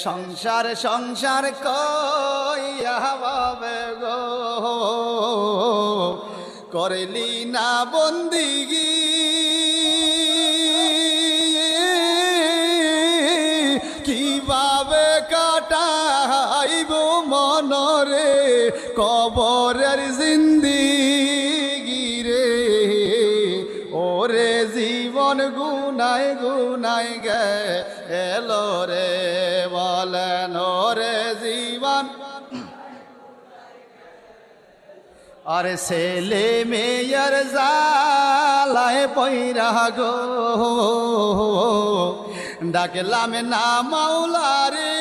সংসার সংসার কইয়া বাবে গো করলি না বন্দিগি কিভাবে কাটাইব মনরে কবরের জিন্দিগি রে ওরে জীবন গুনায় গুনায় গেল রে বলেন ওরে জীবন আরে ছেলে মেয়ের জালায় পয়রা গো ডাকলাম না মাওলা রে